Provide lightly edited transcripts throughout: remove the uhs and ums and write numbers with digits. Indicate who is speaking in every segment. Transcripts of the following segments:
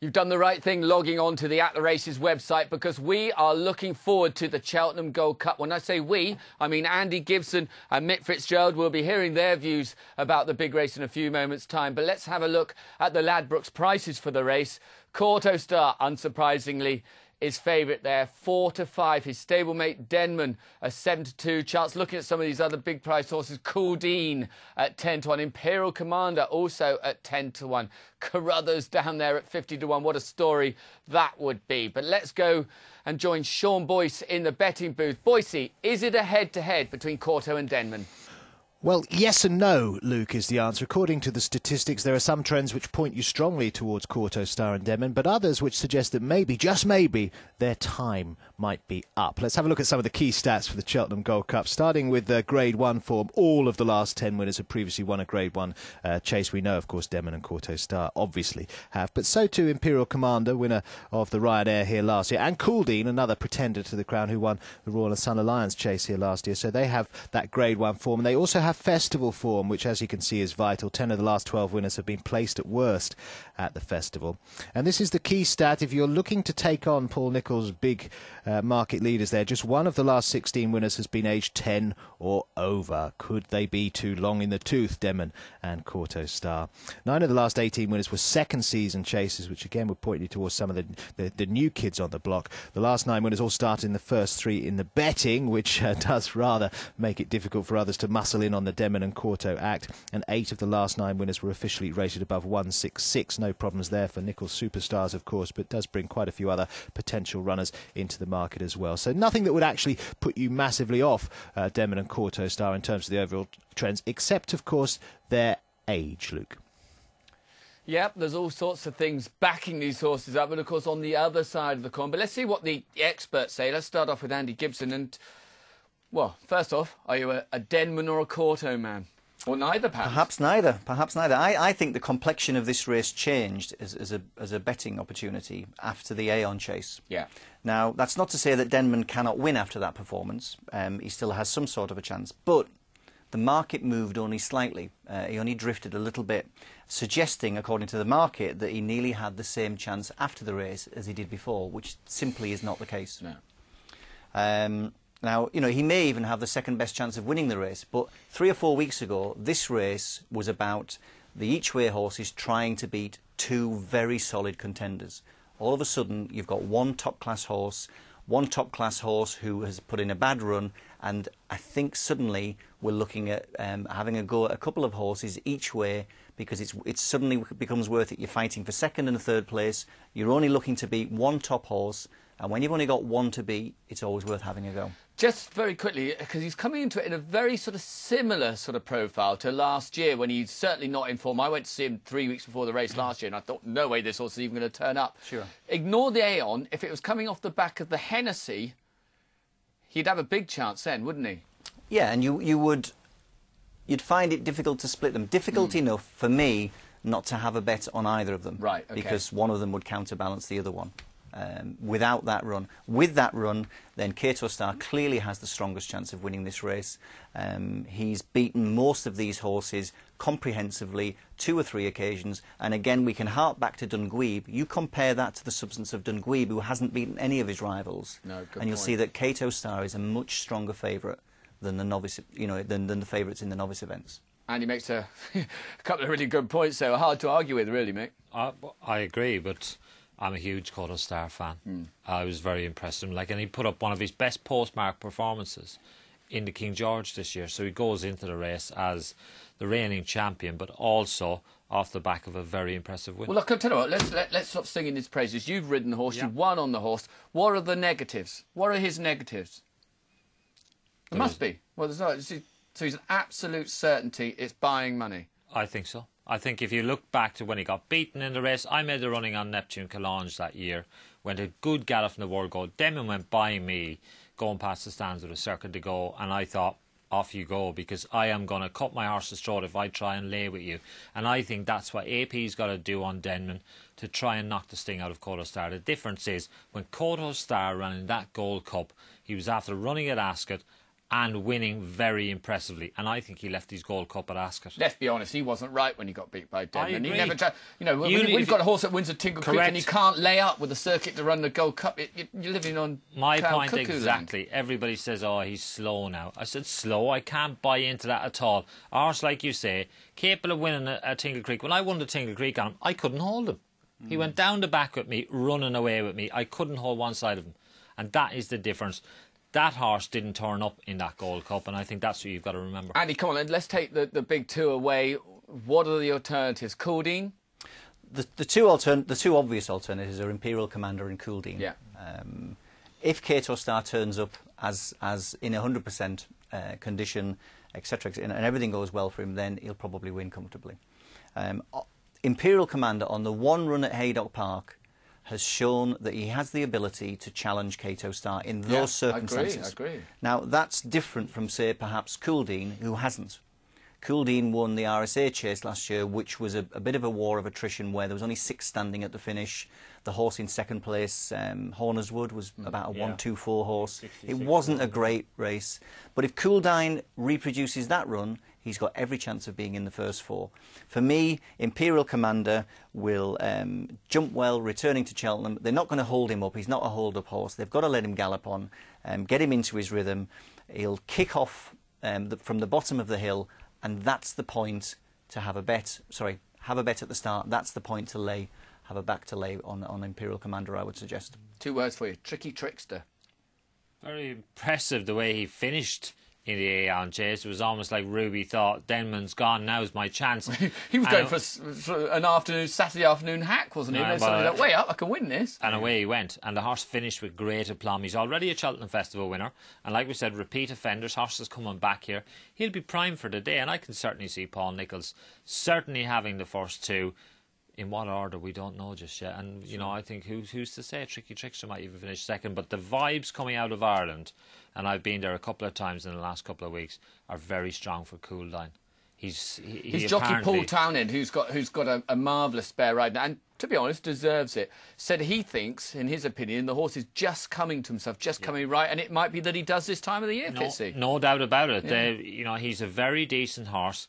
Speaker 1: You've done the right thing logging on to the At The Races website, because we are looking forward to the Cheltenham Gold Cup. When I say we, I mean Andy Gibson and Mick Fitzgerald. We'll be hearing their views about the big race in a few moments' time. But let's have a look at the Ladbrokes Prices for the race. Kauto Star, unsurprisingly, is favourite there, 4-5. His stablemate Denman, a 7-2 chance. Looking at some of these other big price horses, Coldine at 10-1. Imperial Commander also at 10-1. Carruthers down there at 50-1. What a story that would be. But let's go and join Sean Boyce in the betting booth. Boycey, is it a head-to-head between Kauto and Denman?
Speaker 2: Well, yes and no, Luke, is the answer. According to the statistics, there are some trends which point you strongly towards Kauto Star and Denman, but others which suggest that maybe, just maybe, their time might be up. Let's have a look at some of the key stats for the Cheltenham Gold Cup, starting with Grade 1 form. All of the last 10 winners have previously won a Grade 1 chase. We know, of course, Denman and Kauto Star obviously have, but so too Imperial Commander, winner of the Ryanair here last year, and Coldine, another pretender to the crown, who won the Royal and Sun Alliance chase here last year. So they have that Grade 1 form, and they also have festival form, which, as you can see, is vital. 10 of the last 12 winners have been placed at worst at the festival. And this is the key stat. If you're looking to take on Paul Nicholls' big market leaders there, just one of the last 16 winners has been aged 10 or over. Could they be too long in the tooth, Denman and Kauto Star? 9 of the last 18 winners were second season chases, which again would point you towards some of the new kids on the block. The last 9 winners all started in the first 3 in the betting, which does rather make it difficult for others to muscle in on the Denman and Kauto act. And 8 of the last 9 winners were officially rated above 166. No problems there for Nicholls superstars, of course, but does bring quite a few other potential runners into the market as well. So nothing that would actually put you massively off Denman and Kauto Star in terms of the overall trends, except, of course, their age, Luke.
Speaker 1: Yep, there's all sorts of things backing these horses up, but of course on the other side of the coin. But let's see what the experts say. Let's start off with Andy Gibson. And, well, first off, are you a Denman or a Kauto man? Or neither, perhaps?
Speaker 3: Perhaps neither. Perhaps neither. I think the complexion of this race changed as a betting opportunity after the Aon chase.
Speaker 1: Yeah.
Speaker 3: Now, that's not to say that Denman cannot win after that performance. He still has some sort of a chance. But the market moved only slightly. He only drifted a little bit, suggesting, according to the market, that he nearly had the same chance after the race as he did before, which simply is not the case.
Speaker 1: No.
Speaker 3: Now, you know, he may even have the second best chance of winning the race, but 3 or 4 weeks ago, this race was about the each-way horses trying to beat 2 very solid contenders. All of a sudden, you've got one top-class horse who has put in a bad run, and I think suddenly we're looking at having a go at a couple of horses each way, because it suddenly becomes worth it. You're fighting for second and third place. You're only looking to beat one top horse, and when you've only got one to beat, it's always worth having a go.
Speaker 1: Just very quickly, because he's coming into it in a very sort of similar sort of profile to last year, when he's certainly not in form. I went to see him 3 weeks before the race last year, and I thought, no way this horse is even going to turn up.
Speaker 3: Sure.
Speaker 1: Ignore the Aon. If it was coming off the back of the Hennessy, he'd have a big chance then, wouldn't he?
Speaker 3: Yeah, and you'd find it difficult to split them. Difficult enough for me not to have a bet on either of them.
Speaker 1: Right, okay.
Speaker 3: Because one of them would counterbalance the other one. Without that run. With that run, then Kauto Star clearly has the strongest chance of winning this race. He's beaten most of these horses comprehensively 2 or 3 occasions, and again we can hark back to Dunguib. You compare that to the substance of Dunguib, who hasn't beaten any of his rivals, and you'll see that Kauto Star is a much stronger favourite than the novice, than the favourites in the novice events.
Speaker 1: And he makes a couple of really good points there. Hard to argue with, really, Mick.
Speaker 4: I agree, but I'm a huge Kauto Star fan. I was very impressed with him. And he put up one of his best postmark performances in the King George this year. So he goes into the race as the reigning champion, but also off the back of a very impressive win.
Speaker 1: Well, look, I'll tell you what, let's stop singing his praises. You've ridden the horse, you've won on the horse. What are the negatives? What are his negatives? There must be. Well, there's not. So he's an absolute certainty it's buying money.
Speaker 4: I think so. I think if you look back to when he got beaten in the race, I made the running on Neptune Calange that year, went a good gallop from the World Gold. Denman went by me, going past the stands with a circle to go, and I thought, off you go, because I am going to cut my horse's throat if I try and lay with you. And I think that's what AP's got to do on Denman to try and knock the sting out of Kauto Star. The difference is, when Kauto Star ran in that Gold Cup, he was after running at Ascot, and winning very impressively. And I think he left his Gold Cup at Ascot.
Speaker 1: Let's be honest, he wasn't right when he got beat by Denman.
Speaker 4: I agree.
Speaker 1: He never, when you've got a horse that wins at Tingle Creek and he can't lay up with the circuit to run the Gold Cup, you're living on
Speaker 4: my point
Speaker 1: cuckoo
Speaker 4: exactly.
Speaker 1: land.
Speaker 4: Everybody says, oh, he's slow now. I said, slow? I can't buy into that at all. Horse, like you say, capable of winning at Tingle Creek. When I won the Tingle Creek on him, I couldn't hold him. He went down the back with me, running away with me. I couldn't hold one side of him. And that is the difference. That horse didn't turn up in that Gold Cup, and I think that's what you've got to remember.
Speaker 1: Andy, come on, let's take the big two away. What are the alternatives? Couldine?
Speaker 3: The two obvious alternatives are Imperial Commander and Couldine.
Speaker 1: Yeah.
Speaker 3: If Kato Star turns up as in 100% condition, etc., and everything goes well for him, then he'll probably win comfortably. Imperial Commander on the one run at Haydock Park has shown that he has the ability to challenge Kato Star in those circumstances.
Speaker 1: I agree.
Speaker 3: Now, that's different from, say, perhaps Couldine, who hasn't. Couldine won the RSA chase last year, which was a bit of a war of attrition where there was only 6 standing at the finish. The horse in second place, Hornerswood, was about a 1-2-4 horse. It wasn't a great race. But if Couldine reproduces that run, he's got every chance of being in the first 4. For me, Imperial Commander will jump well, returning to Cheltenham. They're not going to hold him up. He's not a hold-up horse. They've got to let him gallop on, get him into his rhythm. He'll kick off from the bottom of the hill, and that's the point to have a bet. Sorry, have a bet at the start. That's the point to lay, have a back to lay on Imperial Commander, I would suggest. 2 words for you: tricky trickster.
Speaker 4: Very impressive the way he finished in the Aeon chase. It was almost like Ruby thought, Denman's gone, now's my chance.
Speaker 1: He was going for an Saturday afternoon hack, wasn't he? Suddenly like, way up, I can win this.
Speaker 4: And away he went. And the horse finished with great aplomb. He's already a Cheltenham Festival winner. And like we said, repeat offenders, horses coming back here. He'll be primed for the day. And I can certainly see Paul Nicholls certainly having the first 2. In what order, we don't know just yet. And, you know, I think who's to say? Tricky Trickster might even finish second. But the vibes coming out of Ireland, and I've been there a couple of times in the last couple of weeks, are very strong for Couldine. He's
Speaker 1: jockey Paul Townend, who's got a marvellous spare ride, and to be honest, deserves it. Said he thinks, in his opinion, the horse is just coming to himself, coming right, and it might be that he does this time of the year, Kitsy.
Speaker 4: No doubt about it. Yeah. You know, he's a very decent horse.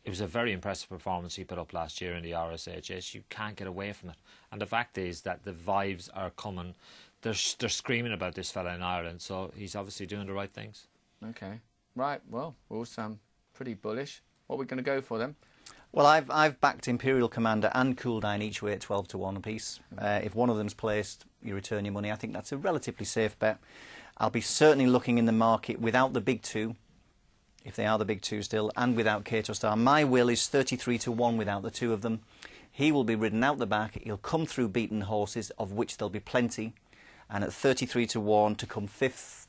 Speaker 4: It was a very impressive performance he put up last year in the RSA chase. You can't get away from it. And the fact is that the vibes are coming. They're screaming about this fella in Ireland, so he's obviously doing the right things.
Speaker 1: Okay. Right, well, we all sound pretty bullish. What are we going to go for then?
Speaker 3: Well, I've backed Imperial Commander and Couldine each way at 12 to 1 apiece. If one of them's placed, you return your money. I think that's a relatively safe bet. I'll be certainly looking in the market without the big 2, if they are the big 2 still, and without Kato Star. My will is 33 to 1 without the 2 of them. He will be ridden out the back. He'll come through beaten horses, of which there'll be plenty. And at 33 to 1 to come 5th,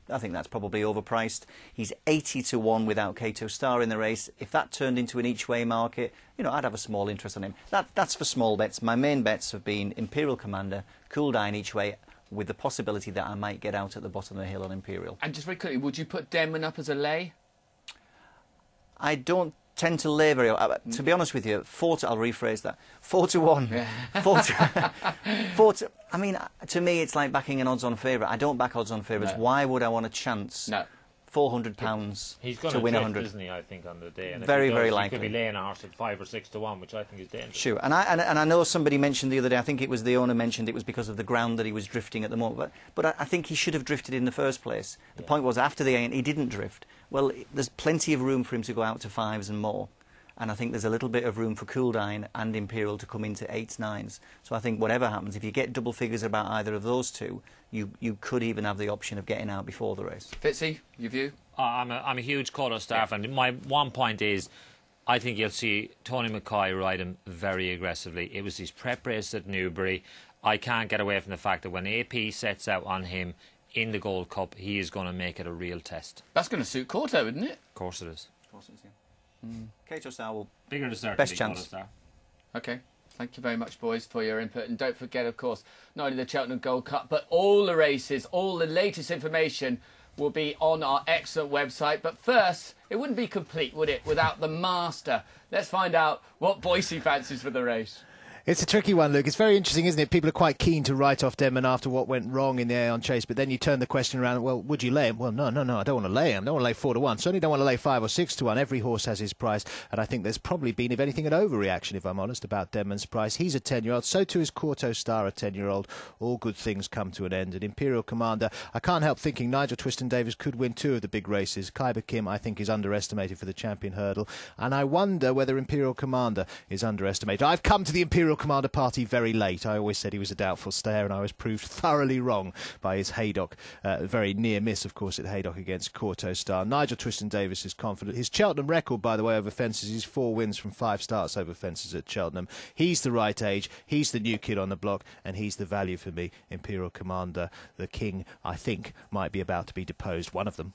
Speaker 3: I think that's probably overpriced. He's 80 to 1 without Kato Star in the race. If that turned into an each-way market, you know, I'd have a small interest on him. That's for small bets. My main bets have been Imperial Commander, Couldine each way, with the possibility that I might get out at the bottom of the hill on Imperial.
Speaker 1: And just very quickly, would you put Denman up as a lay?
Speaker 3: I don't tend to lay very well. To be honest with you, I'll rephrase that. 4 to 1. Yeah. 4 to, I mean, to me, it's like backing an odds-on favourite. I don't back odds-on favourites. No. Why would I want a chance?
Speaker 1: No.
Speaker 3: £400
Speaker 4: He's going
Speaker 3: to win
Speaker 4: drift,
Speaker 3: 100.
Speaker 4: Isn't he, I think, on the day. And
Speaker 3: very, very
Speaker 4: likely.
Speaker 3: likely.
Speaker 4: He could be laying a horse at 5 or 6 to 1, which I think is dangerous.
Speaker 3: Sure. And I know somebody mentioned the other day, I think it was the owner mentioned it was because of the ground that he was drifting at the moment. But I think he should have drifted in the first place. The point was, after the end, he didn't drift. Well, there's plenty of room for him to go out to 5s and more. And I think there's a little bit of room for Couldine and Imperial to come into 8s, 9s. So I think whatever happens, if you get double figures about either of those 2, you could even have the option of getting out before the race.
Speaker 1: Fitzy, your view?
Speaker 4: I'm a huge Kato Star fan. My one point is, I think you'll see Tony McCoy ride him very aggressively. It was his prep race at Newbury. I can't get away from the fact that when AP sets out on him in the Gold Cup, he is going to make it a real test.
Speaker 1: That's going to suit Kato, isn't it?
Speaker 4: Of course it is.
Speaker 3: Of course it is, yeah. Kato Star will...
Speaker 4: Bigger dessert.
Speaker 3: Best chance.
Speaker 1: Okay. Thank you very much, boys, for your input. And don't forget, of course, not only the Cheltenham Gold Cup, but all the races, all the latest information will be on our excellent website. But first, it wouldn't be complete, would it, without the master? Let's find out what Boise fancies for the race.
Speaker 2: It's a tricky one, Luke. It's very interesting, isn't it? People are quite keen to write off Denman after what went wrong in the Aeon Chase, but then you turn the question around, well, would you lay him? Well, no, I don't want to lay him. I don't want to lay 4 to 1. Certainly don't want to lay 5 or 6 to 1. Every horse has his price, and I think there's probably been, if anything, an overreaction, if I'm honest, about Denman's price. He's a 10-year-old. So too is Quarto Star, a 10-year-old. All good things come to an end. And Imperial Commander, I can't help thinking Nigel Twiston-Davies could win 2 of the big races. Khyber Kim, I think, is underestimated for the Champion Hurdle, and I wonder whether Imperial Commander is underestimated. I've come to the Imperial Commander party very late. I always said he was a doubtful stayer, and I was proved thoroughly wrong by his Haydock, very near miss, of course, at Haydock against Quarto Star. Nigel Twiston-Davies is confident. His Cheltenham record, by the way, over fences is 4 wins from 5 starts over fences at Cheltenham. He's the right age, he's the new kid on the block, and he's the value for me. Imperial Commander, the king, I think, might be about to be deposed. One of them.